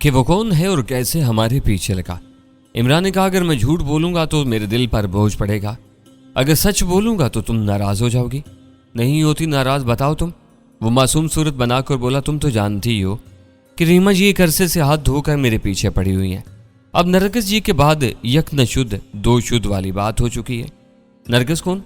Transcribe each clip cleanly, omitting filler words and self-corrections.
कि वो कौन है और कैसे हमारे पीछे लगा। इमरान ने कहा, अगर मैं झूठ बोलूंगा तो मेरे दिल पर बोझ पड़ेगा, अगर सच बोलूंगा तो तुम नाराज हो जाओगी। नहीं होती नाराज, बताओ तुम। वो मासूम सूरत बनाकर बोला, तुम तो जानती ही हो कि रीमा जी एक अरसे से हाथ धोकर मेरे पीछे पड़ी हुई हैं। अब नरगिस जी के बाद यक न शुद्ध दो शुद्ध वाली बात हो चुकी है। नरगिस कौन?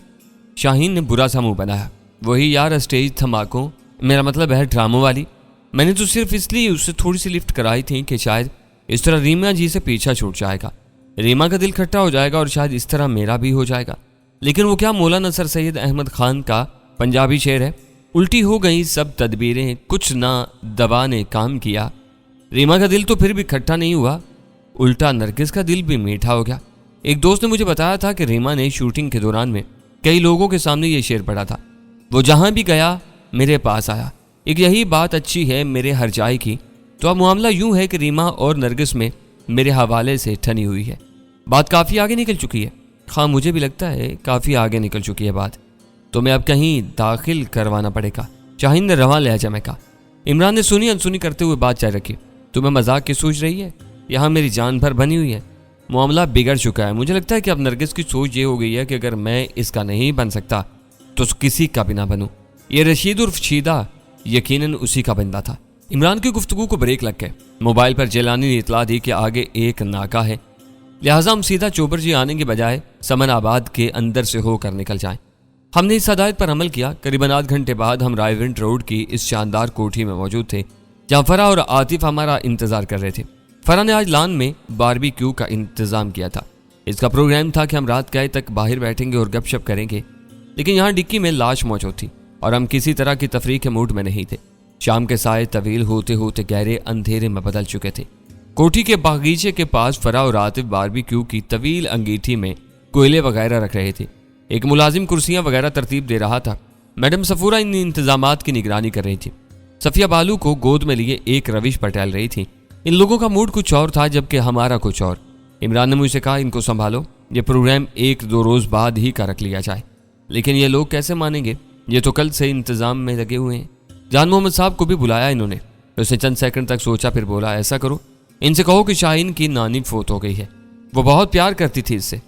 शाहीन ने बुरा सा मुंह बनाया। वही यार, स्टेज धमाकों, मेरा मतलब है ड्रामों वाली। मैंने तो सिर्फ इसलिए उससे थोड़ी सी लिफ्ट कराई थी कि शायद इस तरह रीमा जी से पीछा छूट जाएगा, रीमा का दिल खट्टा हो जाएगा और शायद इस तरह मेरा भी हो जाएगा। लेकिन वो क्या मौलाना सर सैयद अहमद खान का पंजाबी शेर है, उल्टी हो गई सब तदबीरें, कुछ ना दवा ने काम किया। रीमा का दिल तो फिर भी खट्टा नहीं हुआ, उल्टा नरगिस का दिल भी मीठा हो गया। एक दोस्त ने मुझे बताया था कि रीमा ने शूटिंग के दौरान में कई लोगों के सामने ये शेर पढ़ा था, वो जहां भी गया मेरे पास आया। एक यही बात अच्छी है मेरे हर जाए की। तो अब मामला यूं है कि रीमा और नरगिस में मेरे हवाले से ठनी हुई है। बात काफ़ी आगे निकल चुकी है। हाँ, मुझे भी लगता है काफ़ी आगे निकल चुकी है बात। तो मैं अब कहीं दाखिल करवाना पड़ेगा, शाहीन ने रवां लहजा में कहा। इमरान ने सुनी अनसुनी करते हुए बात जारी रखी। तुम्हें मजाक की सोच रही है? यहाँ मेरी जान भर बनी हुई है। मामला बिगड़ चुका है। मुझे लगता है कि अब नरगिस की सोच ये हो गई है कि अगर मैं इसका नहीं बन सकता तो किसी का भी ना बनूं। ये रशीद उर्फ शीदा यकीनन उसी का बंदा था। इमरान की गुफ्तगू को ब्रेक लग गए। मोबाइल पर जेलानी ने इतला दी कि आगे एक नाका है, लिहाजा हम सीधा चोबर जी आने के बजाय समन आबाद के अंदर से होकर निकल जाएं। हमने इस हदायत पर अमल किया। करीबन आध घंटे बाद हम रायविंड रोड की इस शानदार कोठी में मौजूद थे जहाँ फरा और आतिफ हमारा इंतजार कर रहे थे। फरा ने आज लान में बारबेक्यू का इंतजाम किया था। इसका प्रोग्राम था कि हम रात गए तक बाहर बैठेंगे और गपशप करेंगे, लेकिन यहाँ डिक्की में लाश मौजूद थी और हम किसी तरह की तफरीह के मूड में नहीं थे। शाम के साए तवील होते होते गहरे अंधेरे में बदल चुके थे। कोठी के बागीचे के पास फरा और आतिफ बारबेक्यू की तवील अंगीठी में कोयले वगैरह रख रहे थे। एक मुलाजिम कुर्सियां वगैरह तरतीब दे रहा था। मैडम सफूरा इन इंतजामात की निगरानी कर रही थी। सफिया बालू को गोद में लिए एक रविश पर टहल रही थी। इन लोगों का मूड कुछ और था जबकि हमारा कुछ और। इमरान ने मुझसे कहा, इनको संभालो, ये प्रोग्राम 1-2 रोज बाद ही का रख लिया जाए। लेकिन ये लोग कैसे मानेंगे? ये तो कल से इंतजाम में लगे हुए हैं। जान मोहम्मद साहब को भी बुलाया इन्होंने। उसने चंद सेकंड तक सोचा, फिर बोला, ऐसा करो, इनसे कहो कि शाहीन की नानी फोत हो गई है। वो बहुत प्यार करती थी इससे,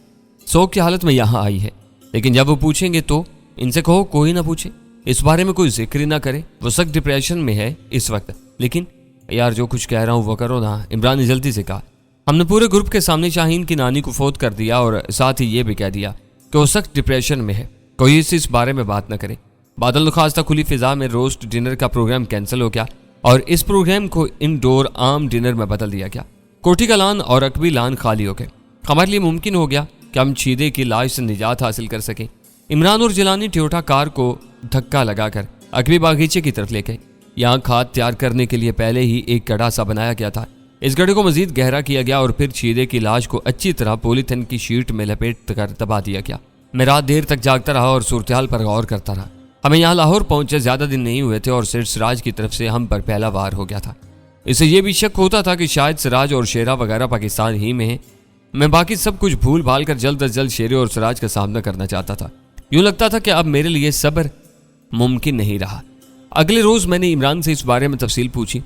शौक की हालत में यहाँ आई है। लेकिन जब वो पूछेंगे तो इनसे कहो कोई ना पूछे, इस बारे में कोई जिक्र ना करे। वो सख्त डिप्रेशन में है इस वक्त। लेकिन यार जो कुछ कह रहा हूँ वो करो ना, इमरान ने जल्दी से कहा। हमने पूरे ग्रुप के सामने शाहीन की नानी को फोत कर दिया और साथ ही ये भी कह दिया कि वो सख्त डिप्रेशन में है, कोई इस बारे में बात ना करे। बादल खास्ता खुली फिजा में रोस्ट डिनर का प्रोग्राम कैंसिल हो गया और इस प्रोग्राम को इंडोर आम डिनर में बदल दिया गया। कोठी का लान और अकबी लान खाली हो गए। हमारे लिए मुमकिन हो गया कि हम शीदे की लाश से निजात हासिल कर सकें। इमरान और जिलानी टोयोटा कार को धक्का लगाकर अकबी बागीचे की तरफ ले गए। यहाँ खाद तैयार करने के लिए पहले ही एक गड्ढा सा बनाया गया था। इस गड्ढे को मजीद गहरा किया गया और फिर शीदे की लाश को अच्छी तरह पॉलीथिन की शीट में लपेट कर दबा दिया गया। मैं रात देर तक जागता रहा और सूरत-ए-हाल पर गौर करता रहा। हमें यहाँ लाहौर पहुंचे ज्यादा दिन नहीं हुए थे और सिर्फ सिराज की तरफ से हम पर पहला वार हो गया था। इससे यह भी शक होता था कि शायद सिराज और शेरा वगैरह पाकिस्तान ही में है। मैं बाकी सब कुछ भूल भाल कर जल्द अज जल्द शेरे और सिराज का सामना करना चाहता था। यूं लगता था कि अब मेरे लिए सब्र मुमकिन नहीं रहा। अगले रोज मैंने इमरान से इस बारे में तफसील पूछी।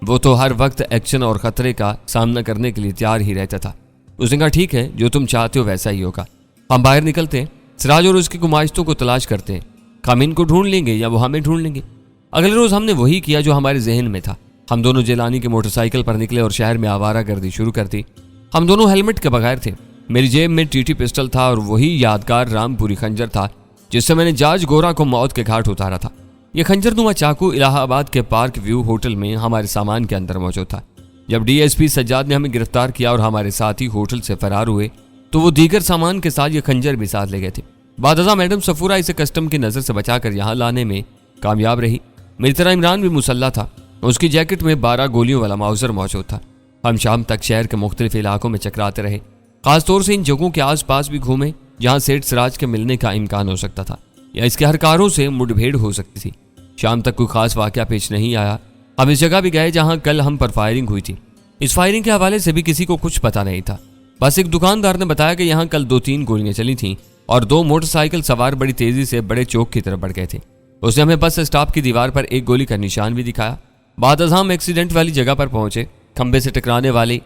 वो तो हर वक्त एक्शन और खतरे का सामना करने के लिए तैयार ही रहता था। उसने कहा, ठीक है, जो तुम चाहते हो वैसा ही होगा। हम बाहर निकलते हैं, सिराज और उसकी गुमाइशतों को तलाश करते हैं। हम इनको ढूंढ लेंगे या वो हमें ढूंढ लेंगे। अगले रोज हमने वही किया जो हमारे जहन में था। हम दोनों जेलानी के मोटरसाइकिल पर निकले और शहर में आवारागर्दी शुरू कर दी। हम दोनों हेलमेट के बगैर थे। मेरी जेब में टीटी पिस्टल था और वही यादगार रामपुरी खंजर था जिससे मैंने जाज गोरा को मौत के घाट उतारा था। यह खंजरनुमा चाकू इलाहाबाद के पार्क व्यू होटल में हमारे सामान के अंदर मौजूद था। जब डीएसपी सज्जाद ने हमें गिरफ्तार किया और हमारे साथी होटल से फरार हुए तो वो दीगर सामान के साथ ये खंजर भी साथ ले गए थे। बादशाह मैडम सफूरा इसे कस्टम की नज़र से बचाकर यहाँ लाने में कामयाब रही। मेरी तरह इमरान भी मुसल्ला था। उसकी जैकेट में 12 गोलियों वाला माउजर मौजूद था। हम शाम तक शहर के मुख्तलिफ इलाकों में चकराते रहे, खासतौर से इन जगहों के आसपास भी घूमे जहाँ सेठ सिराज के मिलने का इम्कान हो सकता था या इसके हरकारों से मुठभेड़ हो सकती थी। शाम तक कोई खास वाकया पेश नहीं आया। हम इस जगह भी गए जहाँ कल हम पर फायरिंग हुई थी। इस फायरिंग के हवाले से भी किसी को कुछ पता नहीं था। बस एक दुकानदार ने बताया कि यहाँ कल 2-3 गोलियां चली थीं और 2 मोटरसाइकिल सवार बड़ी तेजी से बड़े चौक की तरफ बढ़ गए थे। उसने हमें बस स्टॉप की दीवार पर एक गोली का निशान भी दिखाया। बाद हम एक्सीडेंट वाली जगह पर पहुंचे खंबे से टकराने वाले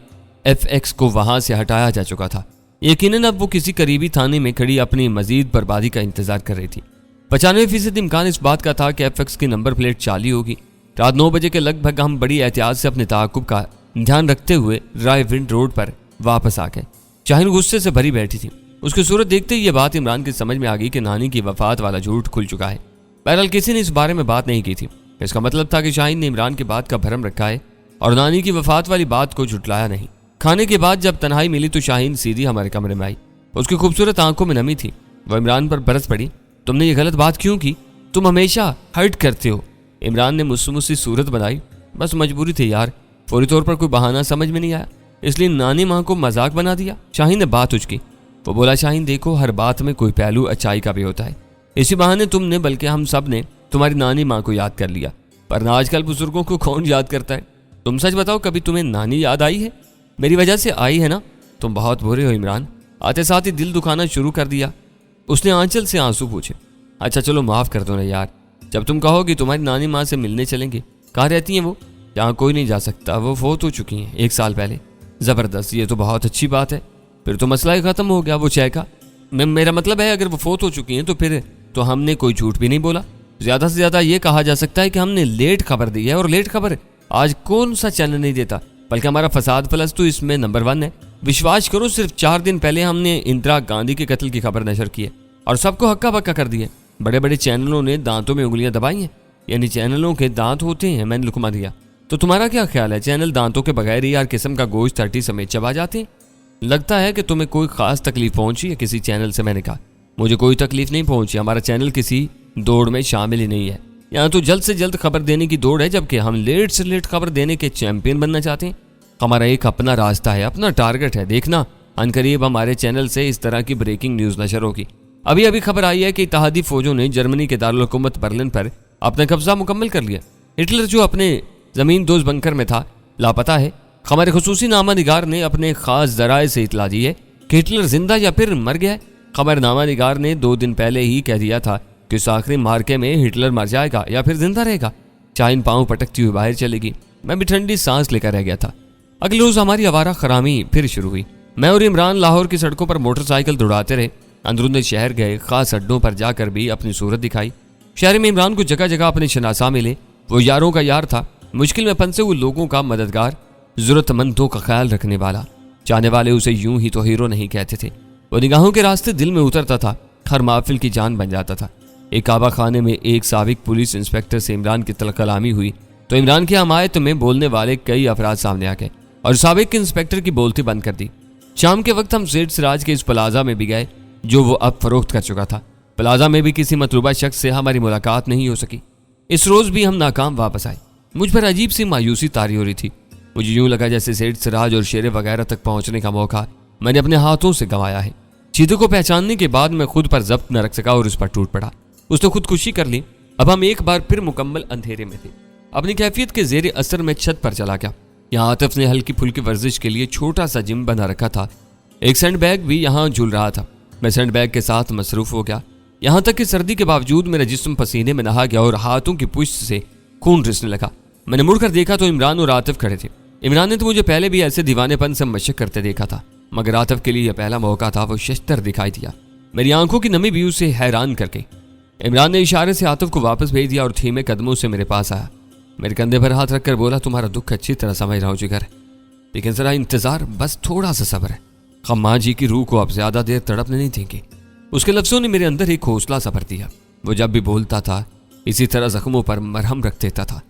FX को वहां से हटाया जा चुका था। यकीनन अब वो किसी करीबी थाने में खड़ी अपनी मजीद बर्बादी का इंतजार कर रही थी। 95% इम्कान इस बात का था कि FX की नंबर प्लेट चाली होगी। रात 9 बजे के लगभग हम बड़ी एहतियात से अपने ताकुब का ध्यान रखते हुए रायविंड रोड पर वापस आ गए। शाहीन गुस्से से भरी बैठी थी। उसकी सूरत देखते ही ये बात इमरान की समझ में आ गई कि नानी की वफात वाला झूठ खुल चुका है। बहरहाल किसी ने इस बारे में बात नहीं की थी। इसका मतलब था कि शाहीन ने इमरान की बात का भरम रखा है और नानी की वफात वाली बात को झुटलाया नहीं। खाने के बाद जब तन्हाई मिली तो शाहीन सीधी हमारे कमरे में आई। उसकी खूबसूरत आंखों में नमी थी। वह इमरान पर बरस पड़ी। तुमने ये गलत बात क्यों की? तुम हमेशा हर्ट करते हो। इमरान ने मुस्सी सूरत बनाई। बस मजबूरी थी यार, फौरी तौर पर कोई बहाना समझ में नहीं आया, इसलिए नानी माँ को मजाक बना दिया। शाहीन ने बात उचकी। वो बोला, शाहीन देखो, हर बात में कोई पहलू अच्छाई का भी होता है। इसी बहाने तुमने बल्कि हम सब ने तुम्हारी नानी माँ को याद कर लिया, पर आजकल बुजुर्गों को कौन याद करता है? तुम सच बताओ, कभी तुम्हें नानी याद आई है? मेरी वजह से आई है ना? तुम बहुत बुरे हो इमरान। आते साथ ही दिल दुखाना शुरू कर दिया। उसने आंचल से आंसू पूछे। अच्छा चलो माफ़ कर दो ना यार। जब तुम कहोगी तुम्हारी नानी माँ से मिलने चलेंगे। कहाँ रहती हैं वो? यहाँ कोई नहीं जा सकता, वो फौत हो चुकी हैं 1 साल पहले। ज़बरदस्त, ये तो बहुत अच्छी बात है। फिर तो मसला ही ख़त्म हो गया। वो चहका। मेरा मतलब है, अगर वो फौत हो चुकी हैं तो फिर तो हमने कोई झूठ भी नहीं बोला। ज़्यादा से ज़्यादा ये कहा जा सकता है कि हमने लेट खबर दी है, और लेट खबर आज कौन सा चैनल नहीं देता, बल्कि हमारा फसाद प्लस तो इसमें नंबर 1 है। विश्वास करो, सिर्फ 4 दिन पहले हमने इंदिरा गांधी के कत्ल की खबर नशर की है और सबको हक्का बक्का कर दिया। बड़े बड़े चैनलों ने दांतों में उंगलियां दबाई हैं, यानी चैनलों के दांत होते हैं। मैंने लुकमा दिया। तो तुम्हारा क्या ख्याल है, चैनल दांतों के बगैर ही यार किस्म का गोश्त 30 समेत चबा जाते हैं? लगता है कि तुम्हें कोई खास तकलीफ पहुंची है किसी चैनल से। मैंने कहा, मुझे कोई तकलीफ नहीं पहुंची। हमारा चैनल किसी दौड़ में शामिल ही नहीं है। यहाँ तो जल्द से जल्द खबर देने की दौड़ है, जबकि हम लेट से लेट खबर देने के चैंपियन बनना चाहते हैं। हमारा एक अपना रास्ता है, अपना टारगेट है। देखना, अनकरीब हमारे चैनल से इस तरह की ब्रेकिंग न्यूज नशर होगी। अभी अभी खबर आई है कि इत्तेहादी फौजों ने जर्मनी के दारुल हुकूमत बर्लिन पर अपना कब्जा मुकम्मल कर लिया। हिटलर जो अपने जमीन दोज बंकर में था, लापता है। हमारे खुसूसी नामा निगार ने अपने खास जराए से इतला दी है कि हिटलर जिंदा या फिर मर गया है। खबर नामा निगार ने 2 दिन पहले ही कह दिया था कि इस आखिरी मार्के में हिटलर मर जाएगा या फिर जिंदा रहेगा। शाहीन पाँव पटकती हुई बाहर चलेगी। मैं भी ठंडी सांस लेकर रह गया था। अगले रोज हमारी आवारा खरामी फिर शुरू हुई। मैं और इमरान लाहौर की सड़कों पर मोटरसाइकिल दौड़ाते रहे। अंदरूनी शहर गए, खास अड्डों पर जाकर भी अपनी सूरत दिखाई। शहर में इमरान को जगह जगह अपने शनासा मिले। वो यारों का यार था, मुश्किल में फंसे हुए लोगों का मददगार, जरूरतमंदों का ख्याल रखने वाला। चाहने वाले उसे यूं ही तो हीरो नहीं कहते थे। वो निगाहों के रास्ते दिल में उतरता था, हर महफिल की जान बन जाता था। एक काबा खाने में एक साबिक पुलिस इंस्पेक्टर से इमरान की तलकलामी हुई तो इमरान की हमायत में बोलने वाले कई अफराद सामने आ गए और साबिक इंस्पेक्टर की बोलती बंद कर दी। शाम के वक्त हम सेठ सिराज के इस प्लाजा में भी गए जो वो अब फरोख्त कर चुका था। प्लाजा में भी किसी मतलूबा शख्स से हमारी मुलाकात नहीं हो सकी। इस रोज भी हम नाकाम वापस आए। मुझ पर अजीब सी मायूसी तारी हो रही थी। मुझे यूं लगा जैसे सेठ सिराज और शेरे वगैरह तक पहुंचने का मौका मैंने अपने हाथों से गंवाया है। चीते को पहचानने के बाद मैं खुद पर जब्त न रख सका और उस पर टूट पड़ा। उसने खुदकुशी कर ली। अब हम एक बार फिर मुकम्मल अंधेरे में थे। अपनी कैफियत के जेर असर में छत पर चला गया। यहाँ आतिफ ने हल्की फुल्की वर्जिश के लिए छोटा सा जिम बना रखा था। एक सैंड बैग भी यहाँ झूल रहा था। मैं सैंड बैग के साथ मसरूफ हो गया। यहाँ तक कि सर्दी के बावजूद मेरा जिस्म पसीने में नहा गया और हाथों की पुष्ट से खून रिसने लगा। मैंने मुड़कर देखा तो इमरान और आतिफ खड़े थे। इमरान ने तो मुझे पहले भी ऐसे दीवानेपन से मशक करते देखा था, मगर आतिफ के लिए यह पहला मौका था। वो शस्तर दिखाई दिया। मेरी आंखों की नमी भी उसे हैरान कर गई। इमरान ने इशारे से आतिफ को वापस भेज दिया और धीमे कदमों से मेरे पास आया। मेरे कंधे पर हाथ रखकर बोला, तुम्हारा दुख अच्छी तरह समझ रहा हूँ जिगर, लेकिन जरा इंतजार, बस थोड़ा सा सब्र है। हम माँ जी की रूह को अब ज्यादा देर तड़पने नहीं देंगे। उसके लफ्जों ने मेरे अंदर एक हौसला सा भर दिया। वो जब भी बोलता था इसी तरह जख्मों पर मरहम रख देता था।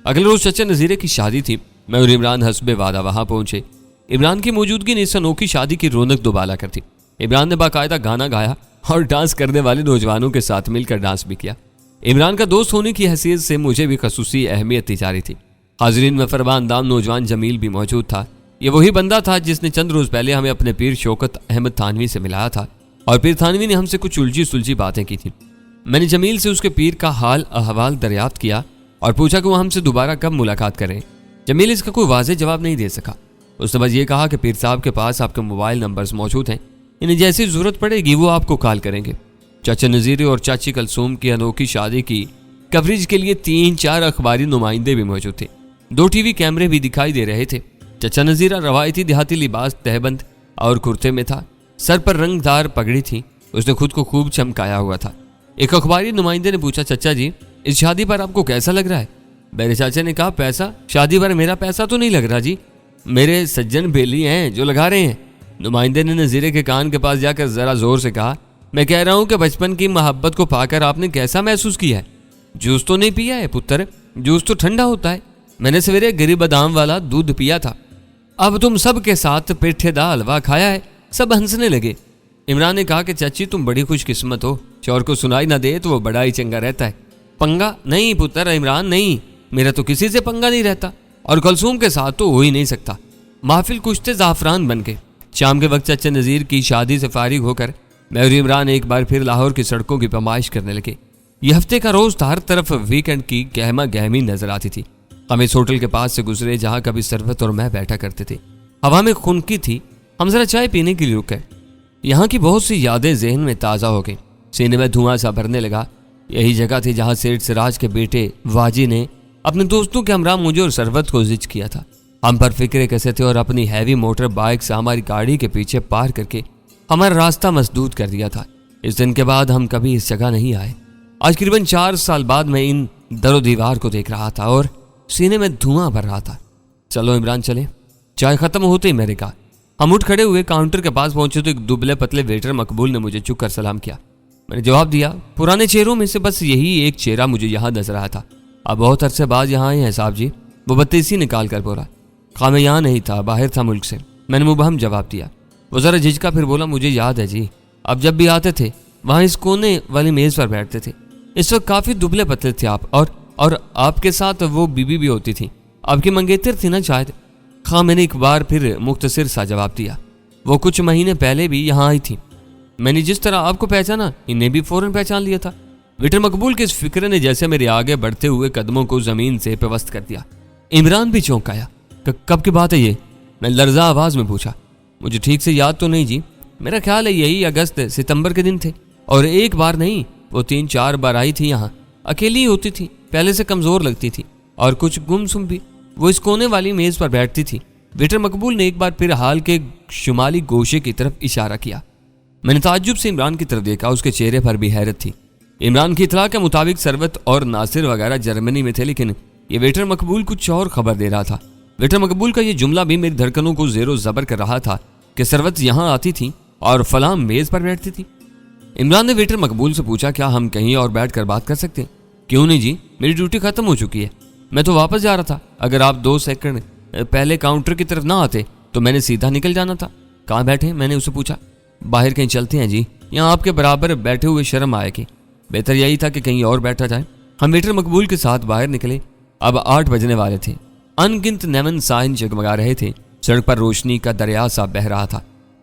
अगले रोज चचा नजीरे की शादी थी। मैं और इमरान हस्बे वादा वहां पहुंचे। इमरान की मौजूदगी ने इस अनोखी शादी की रौनक दोबाला कर दी। इमरान ने बाकायदा गाना गाया और डांस करने वाले नौजवानों के साथ मिलकर डांस भी किया। इमरान का दोस्त होने की हैसियत से मुझे भी खसूसी अहमियत दी जा रही थी। हाजिरीन में फरमानदाम नौजवान जमील भी मौजूद था। ये वही बंदा था जिसने चंद रोज पहले हमें अपने पीर शौकत अहमद थानवी से मिलाया था और पीर थानवी ने हमसे कुछ उलझी सुलझी बातें की थी। मैंने जमील से उसके पीर का हाल अहवाल दरियाफ्त किया और पूछा कि वो हमसे दोबारा कब मुलाकात करें। जमील इसका कोई वाज़ेह जवाब नहीं दे सका। उसने बस ये कहा कि पीर साहब के पास आपके मोबाइल नंबर्स मौजूद हैं, इन्हें जैसी ज़रूरत पड़ेगी वो आपको कॉल करेंगे। चाचा नज़ीर और चाची कलसूम की अनोखी शादी की कवरेज के लिए 3-4 अखबारी नुमाइंदे भी मौजूद थे। 2 टीवी कैमरे भी दिखाई दे रहे थे। चचा नजीरा रवायती देहाती लिबास तहबंद और कुर्ते में था। सर पर रंगदार पगड़ी थी। उसने खुद को खूब चमकाया हुआ था। एक अखबारी नुमाइंदे ने पूछा, चचा जी इस शादी पर आपको कैसा लग रहा है? मेरे चाचा ने कहा, पैसा? शादी पर मेरा पैसा तो नहीं लग रहा जी, मेरे सज्जन बेली हैं जो लगा रहे हैं। नुमाइंदे ने नजीरे के कान के पास जाकर जरा जोर से कहा, मैं कह रहा हूं कि बचपन की मोहब्बत को पाकर आपने कैसा महसूस किया है? जूस तो नहीं पिया है पुत्र, जूस तो ठंडा होता है। मैंने सवेरे गिरी बादाम वाला दूध पिया था। अब तुम सब के साथ पेठे दा हलवा खाया है। सब हंसने लगे। इमरान ने कहा कि चाची तुम बड़ी खुशकिस्मत हो, चोर को सुनाई ना दे तो वो बड़ा ही चंगा रहता है। पंगा नहीं पुत्र इमरान, नहीं, मेरा तो किसी से पंगा नहीं रहता, और कुलसूम के साथ तो हो ही नहीं सकता। महफिल कुश्ते जाफरान बन गए। शाम के वक्त चचा नज़ीर की शादी से फारिग होकर मैं और इमरान एक बार फिर लाहौर की सड़कों की पैमाइश करने लगे। यह हफ्ते का रोज था, हर तरफ वीकेंड की गहमा गहमी नजर आती थी। हम इस होटल के पास से गुजरे जहां कभी सरवत और मैं बैठा करते थे। हवा में खुनकी थी। हम जरा चाय पीने के लिए रुके। यहाँ की बहुत सी यादें जहन में ताज़ा हो गई। सीने में धुआं सा भरने लगा। यही जगह थी जहाँ सेठ सिराज के बेटे वाजी ने अपने दोस्तों के हमरा मुझे और सरवत को जिच किया था। हम पर फिक्रे कैसे थे और अपनी हैवी मोटर बाइक से हमारी गाड़ी के पीछे पार करके हमारा रास्ता मसदूद कर दिया था। इस दिन के बाद हम कभी इस जगह नहीं आए। आज करीबन 4 साल बाद मैं इन दरो दीवार को देख रहा था और सीने में धुआं भर रहा था। चलो इमरान चले। चाय खत्म होते ही मैंने कहा। हम उठ खड़े हुए काउंटर के पास पहुंचे तो एक दुबले पतले वेटर मकबूल ने मुझे चुप कर सलाम किया। मैंने जवाब दिया। पुराने चेहरों में से बस यही एक चेहरा मुझे यहाँ नजर आया था। अब बहुत अरसे बाद यहाँ आए हैं साहब जी, वो बत्तीसी निकाल कर बोला। खा मैं यहाँ नहीं था, बाहर था मुल्क से। मैंने मुबहम जवाब दिया। वो जरा झिझका फिर बोला, मुझे याद है जी, अब जब भी आते थे वहाँ इस कोने वाली मेज पर बैठते थे। इस वक्त काफी दुबले पतले थे आप, और आपके साथ वो बीबी भी होती थी। आपकी मंगेतर थी ना शायद। हाँ, मैंने एक बार फिर मुख्तसर सा जवाब दिया। वो कुछ महीने पहले भी यहाँ आई थी। मैंने जिस तरह आपको पहचाना इन्हें भी फौरन पहचान लिया था। वेटर मकबूल के इस फिक्र ने जैसे मेरे आगे बढ़ते हुए कदमों को जमीन से पेवस्त कर दिया। इमरान भी चौंक आया। कब की बात है ये? मैं लर्जा आवाज में पूछा। मुझे ठीक से याद तो नहीं जी, मेरा ख्याल है यही अगस्त सितंबर के दिन थे। और एक बार नहीं, वो 3-4 बार आई थी यहाँ। अकेली ही होती थी, पहले से कमजोर लगती थी और कुछ गुमसुम भी। वो इस कोने वाली मेज पर बैठती थी। वेटर मकबूल ने एक बार फिर हाल के शुमाली गोशे की तरफ इशारा किया। मैंने ताज्जुब से इमरान की तरफ देखा। उसके चेहरे पर भी हैरत थी। इमरान की इतला के मुताबिक सरवत और नासिर वगैरह जर्मनी में थे, लेकिन ये वेटर मकबूल कुछ और खबर दे रहा था। वेटर मकबूल का ये जुमला भी मेरी धड़कनों को जेरो जबर कर रहा था कि सरवत यहाँ आती थी और फलां मेज पर बैठती थी। इमरान ने वेटर मकबूल से पूछा, क्या हम कहीं और बैठ कर बात कर सकते हैं? क्यों नहीं जी, मेरी ड्यूटी खत्म हो चुकी है। मैं तो वापस जा रहा था। अगर आप 2 सेकंड पहले काउंटर की तरफ ना आते तो मैंने सीधा निकल जाना था। कहाँ बैठे? मैंने उसे पूछा। बाहर कहीं चलते हैं जी, यहाँ आपके बराबर बैठे हुए शर्म आएगी। बेहतर यही था कि कहीं और बैठा जाए। हम वेटर मकबूल के साथ बाहर निकले। अब 8 बजने वाले थे। अनगिनत नेमन साइन जगमगा रहे थे। सड़क पर रोशनी का दरिया सा बह रहा था।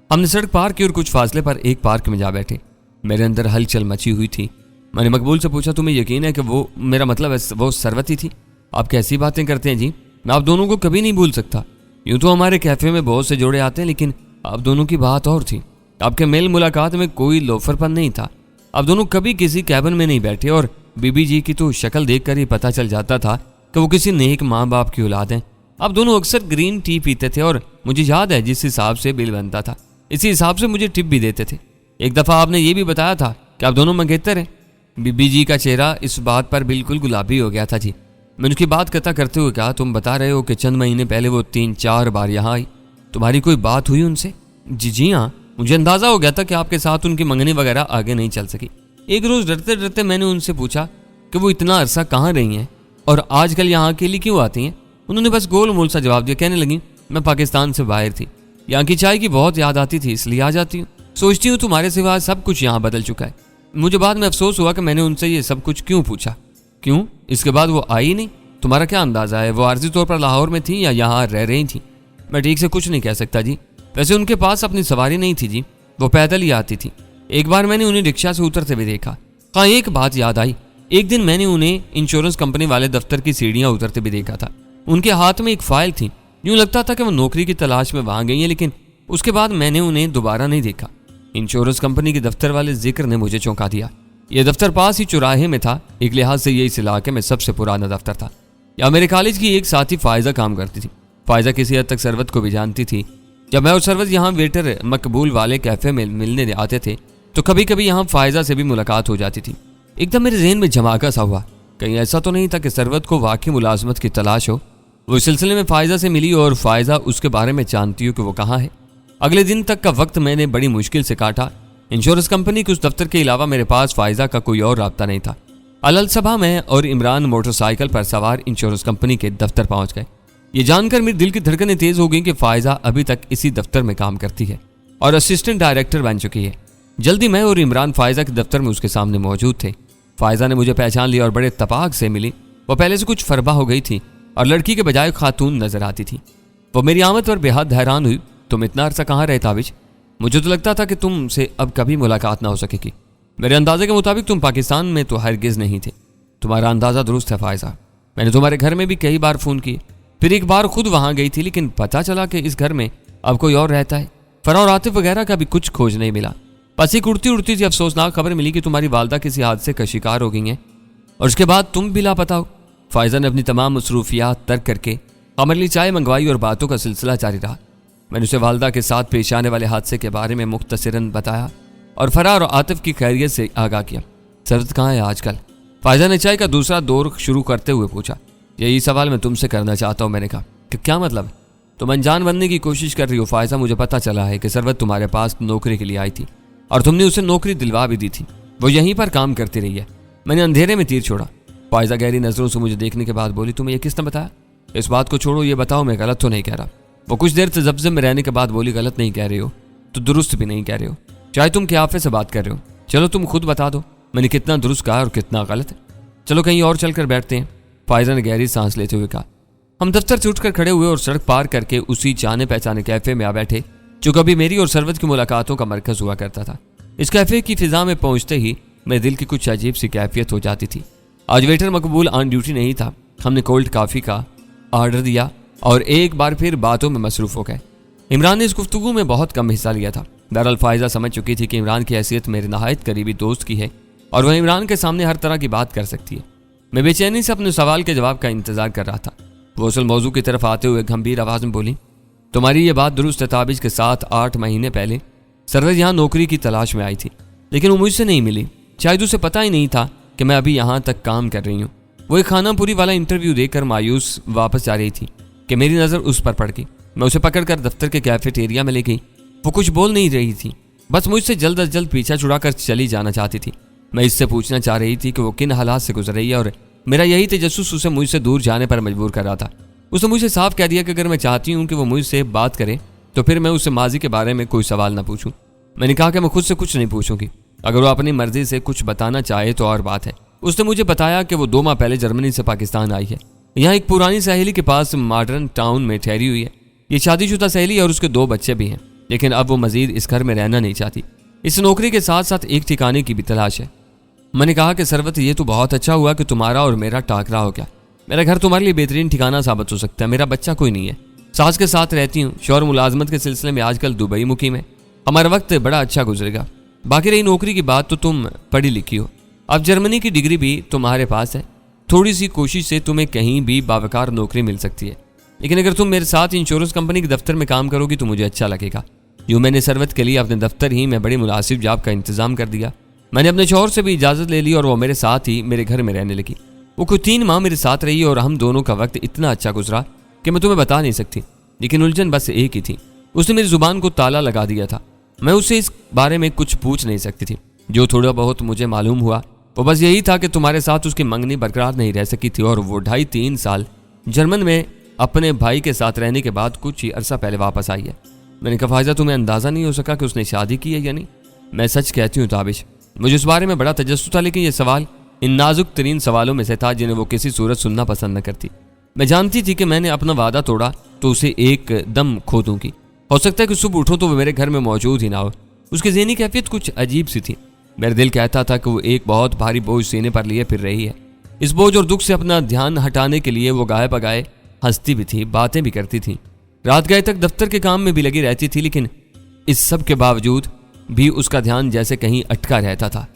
हमने सड़क पार की और कुछ फासले पर एक पार्क में जा बैठे। मेरे अंदर हलचल मची हुई थी। मैंने मकबूल से पूछा, तुम्हें यकीन है कि वो, मेरा मतलब है वो सरवती थी? आप कैसी बातें करते हैं जी, मैं आप दोनों को कभी नहीं भूल सकता। यूं तो हमारे कैफे में बहुत से जोड़े आते हैं, लेकिन आप दोनों की बात और थी। आपके मेल मुलाकात में कोई लोफरपन नहीं था। आप दोनों कभी किसी कैबिन में नहीं बैठे और बीबी जी की तो शक्ल देखकर ही पता चल जाता था कि वो किसी नेक माँ बाप की औलाद हैं। आप दोनों अक्सर ग्रीन टी पीते थे और मुझे याद है जिस हिसाब से बिल बनता था इसी हिसाब से मुझे टिप भी देते थे। एक दफ़ा आपने ये भी बताया था कि आप दोनों मंगेतर हैं। बीबी जी का चेहरा इस बात पर बिल्कुल गुलाबी हो गया था जी। मैंने उसकी बात करते हुए कहा, तुम बता रहे हो कि चंद महीने पहले वो 3-4 बार यहाँ आई। तुम्हारी कोई बात हुई उनसे? जी हाँ, मुझे अंदाज़ा हो गया था कि आपके साथ उनकी मंगनी वगैरह आगे नहीं चल सकी। एक रोज़ डरते डरते मैंने उनसे पूछा कि वो इतना अरसा कहाँ रही हैं और आजकल यहाँ अकेली क्यों आती हैं। उन्होंने बस गोल मोल सा जवाब दिया। कहने लगी, मैं पाकिस्तान से बाहर थी, यहाँ की चाय की बहुत याद आती थी इसलिए आ जाती हूँ। सोचती हूँ तुम्हारे सिवा सब कुछ यहाँ बदल चुका है। मुझे बाद में अफसोस हुआ कि मैंने उनसे ये सब कुछ क्यों पूछा। क्यों? इसके बाद वो आई नहीं? तुम्हारा क्या अंदाज़ा है, वो आर्जी तौर पर लाहौर में थी या यहाँ रह रही थी? मैं ठीक से कुछ नहीं कह सकता जी। वैसे उनके पास अपनी सवारी नहीं थी जी, वो पैदल ही आती थी। एक बार मैंने उन्हें रिक्शा से उतरते भी देखा। हाँ, एक बात याद आई, एक दिन मैंने उन्हें इंश्योरेंस कंपनी वाले दफ्तर की सीढ़ियाँ उतरते भी देखा था। उनके हाथ में एक फाइल थी। यूँ लगता था कि वो नौकरी की तलाश में वहाँ गई हैं, लेकिन उसके बाद मैंने उन्हें दोबारा नहीं देखा। इंश्योरेंस कंपनी के दफ्तर वाले जिक्र ने मुझे चौंका दिया। यह दफ्तर पास ही चौराहे में था। एक लिहाज से ये इस इलाके में सबसे पुराना दफ्तर था। यहाँ मेरे कॉलेज की एक साथी फायजा काम करती थी। फ़ायज़ा किसी हद तक सरवत को भी जानती थी। जब मैं और सरवत यहाँ वेटर मकबूल वाले कैफ़े में मिलने आते थे तो कभी कभी यहाँ फ़ायज़ा से भी मुलाकात हो जाती थी। एकदम मेरे जहन में झमाका सा हुआ, कहीं ऐसा तो नहीं था कि सरवत को वाकई मुलाजमत की तलाश हो। वो इस सिलसिले में फ़ायज़ा से मिली और फ़ायज़ा उसके बारे में जानती हो कि वो कहाँ है। अगले दिन तक का वक्त मैंने बड़ी मुश्किल से काटा। इंश्योरेंस कंपनी के उस दफ्तर के अलावा मेरे पास फ़ायज़ा का कोई और राब्ता नहीं था। अलसबा मैं और इमरान मोटरसाइकिल पर सवार इंश्योरेंस कंपनी के दफ्तर पहुंच गए। ये जानकर मेरे दिल की धड़कनें तेज़ हो गई कि फ़ायज़ा अभी तक इसी दफ्तर में काम करती है और असिस्टेंट डायरेक्टर बन चुकी है। जल्दी मैं और इमरान फ़ायज़ा के दफ्तर में उसके सामने मौजूद थे। फ़ायज़ा ने मुझे पहचान लिया और बड़े तपाक से मिली। वो पहले से कुछ फरबा हो गई थी और लड़की के बजाय खातून नजर आती थी। वो मेरी आमद पर बेहद हैरान हुई। तुम इतना अरसा कहाँ रहे ताबिज? मुझे तो लगता था कि तुमसे अब कभी मुलाकात ना हो सकेगी। मेरे अंदाजे के मुताबिक तुम पाकिस्तान में तो हरगिज़ नहीं थे। तुम्हारा अंदाज़ा दुरुस्त है फ़ायज़ा। मैंने तुम्हारे घर में भी कई बार फ़ोन किए, फिर एक बार खुद वहाँ गई थी, लेकिन पता चला कि इस घर में अब कोई और रहता है। फरा और आतिफ वगैरह का भी कुछ खोज नहीं मिला। बस एक उड़ती उड़ती सी अफसोसनाक खबर मिली कि तुम्हारी वालदा किसी हादसे का शिकार हो गई हैं और उसके बाद तुम भी लापता हो। फ़ायज़ा ने अपनी तमाम मसरूफियात तर्क करके हमारे लिए चाय मंगवाई और बातों का सिलसिला जारी रहा। मैंने उसे वालदा के साथ पेश आने वाले हादसे के बारे में मुख्तसरन बताया और फरा और आतिफ की खैरियत से आगाह किया। सरवत कहाँ है आजकल? फ़ायज़ा ने चाय का दूसरा दौर शुरू करते हुए पूछा। यही सवाल मैं तुमसे करना चाहता हूँ। मैंने कहा कि क्या मतलब? तुम अनजान बनने की कोशिश कर रही हो फ़ायज़ा। मुझे पता चला है कि सरवत तुम्हारे पास नौकरी के लिए आई थी और तुमने उसे नौकरी दिलवा भी दी थी। वो यहीं पर काम करती रही है। मैंने अंधेरे में तीर छोड़ा। फ़ायज़ा गहरी नज़रों से मुझे देखने के बाद बोली, तुम्हें ये किसने बताया? इस बात को छोड़ो, ये बताओ मैं गलत तो नहीं कह रहा। वो कुछ देर तजब्ज़ुब में रहने के बाद बोली, गलत नहीं कह रही हो तो दुरुस्त भी नहीं कह रहे हो। चाहे तुम क्याफे से बात कर रहे हो, चलो तुम खुद बता दो मैंने कितना दुरुस्त कहा और कितना गलत है। चलो कहीं और चल कर बैठते हैं। फ़ायज़ा ने गहरी सांस लेते हुए कहा। हम दफ्तर से उठकर खड़े हुए और सड़क पार करके उसी जाने पहचाने कैफ़े में आ बैठे जो कभी मेरी और सरवत की मुलाकातों का मरकज़ हुआ करता था। इस कैफ़े की फ़िज़ा में पहुंचते ही मेरे दिल की कुछ अजीब सी कैफियत हो जाती थी। आज वेटर मकबूल ऑन ड्यूटी नहीं था। हमने कोल्ड कॉफ़ी का ऑर्डर दिया और एक बार फिर बातों में मसरूफ़ हो गए। इमरान ने इस गुफ्तगू में बहुत कम हिस्सा लिया था। दरअसल फ़ायज़ा समझ चुकी थी कि इमरान की हैसियत मेरे नहायत करीबी दोस्त की है और वह इमरान के सामने हर तरह की बात कर सकती है। मैं बेचैनी से अपने सवाल के जवाब का इंतज़ार कर रहा था। वो असल मौजू की तरफ आते हुए गंभीर आवाज़ में बोली, तुम्हारी ये बात दुरुस्त है ताबिज के साथ 8 महीने पहले सरवत यहाँ नौकरी की तलाश में आई थी, लेकिन वो मुझसे नहीं मिली। शायद उसे पता ही नहीं था कि मैं अभी यहाँ तक काम कर रही हूँ। वो एक खानापुरी वाला इंटरव्यू देकर मायूस वापस जा रही थी कि मेरी नज़र उस पर पड़ गई। मैं उसे पकड़कर दफ्तर के कैफेटेरिया में ले गई। वो कुछ बोल नहीं रही थी, बस मुझसे जल्द अज जल्द पीछा छुड़ाकर चली जाना चाहती थी। मैं इससे पूछना चाह रही थी कि वो किन हालात से गुजर रही है और मेरा यही तजस्सुस उसे मुझसे दूर जाने पर मजबूर कर रहा था। उसने मुझे साफ कह दिया कि अगर मैं चाहती हूँ कि वो मुझसे बात करे तो फिर मैं उससे माजी के बारे में कोई सवाल ना पूछूं। मैंने कहा कि मैं खुद से कुछ नहीं पूछूंगी, अगर वो अपनी मर्जी से कुछ बताना चाहे तो और बात है। उसने मुझे बताया कि वो 2 माह पहले जर्मनी से पाकिस्तान आई है। यहाँ एक पुरानी सहेली के पास मॉडर्न टाउन में ठहरी हुई है। ये शादीशुदा सहेली और उसके 2 बच्चे भी हैं, लेकिन अब वो मजीद इस घर में रहना नहीं चाहती। इस नौकरी के साथ साथ एक ठिकाने की भी तलाश है। मैंने कहा कि सरवत, ये तो बहुत अच्छा हुआ कि तुम्हारा और मेरा टाकरा हो गया। मेरा घर तुम्हारे लिए बेहतरीन ठिकाना साबित हो सकता है। मेरा बच्चा कोई नहीं है, सास के साथ रहती हूँ। शौहर मुलाजमत के सिलसिले में आजकल दुबई मुकीम है। हमारा वक्त बड़ा अच्छा गुजरेगा। बाकी रही नौकरी की बात, तो तुम पढ़ी लिखी हो, अब जर्मनी की डिग्री भी तुम्हारे पास है। थोड़ी सी कोशिश से तुम्हें कहीं भी बावकार नौकरी मिल सकती है। लेकिन अगर तुम मेरे साथ इंश्योरेंस कंपनी के दफ्तर में काम करोगी तो मुझे अच्छा लगेगा। यूँ मैंने सरवत के लिए अपने दफ्तर ही में बड़ी मुनासिब जॉब का इंतजाम कर दिया। मैंने अपने शौहर से भी इजाज़त ले ली और वो मेरे साथ ही मेरे घर में रहने लगी। वो कुछ 3 माह मेरे साथ रही और हम दोनों का वक्त इतना अच्छा गुजरा कि मैं तुम्हें बता नहीं सकती। लेकिन उलझन बस एक ही थी, उसने मेरी ज़ुबान को ताला लगा दिया था। मैं उससे इस बारे में कुछ पूछ नहीं सकती थी। जो थोड़ा बहुत मुझे मालूम हुआ वो बस यही था कि तुम्हारे साथ उसकी मंगनी बरकरार नहीं रह सकी थी और वो 2.5-3 साल जर्मन में अपने भाई के साथ रहने के बाद कुछ ही अरसा पहले वापस आई है। मैंने कहा, फ़ायज़ा, तुम्हें अंदाज़ा नहीं हो सका कि उसने शादी की है या नहीं? मैं सच कहती हूँ ताबिश, मुझे उस बारे में बड़ा तजस्सुस था, लेकिन ये सवाल इन नाजुक तरीन सवालों में से था जिन्हें वो किसी सूरत सुनना पसंद न करती। मैं जानती थी कि मैंने अपना वादा तोड़ा तो उसे एक दम खो दूंगी। हो सकता है कि सुबह उठो तो वो मेरे घर में मौजूद ही ना हो। उसकी ज़हनी कैफियत कुछ अजीब सी थी। मेरा दिल कहता था कि वो एक बहुत भारी बोझ सीने पर लिए फिर रही है। इस बोझ और दुख से अपना ध्यान हटाने के लिए वो गाए बगाए हंसती भी थी, बातें भी करती थी, रात गए तक दफ्तर के काम में भी लगी रहती थी। लेकिन इस सब के बावजूद भी उसका ध्यान जैसे कहीं अटका रहता था।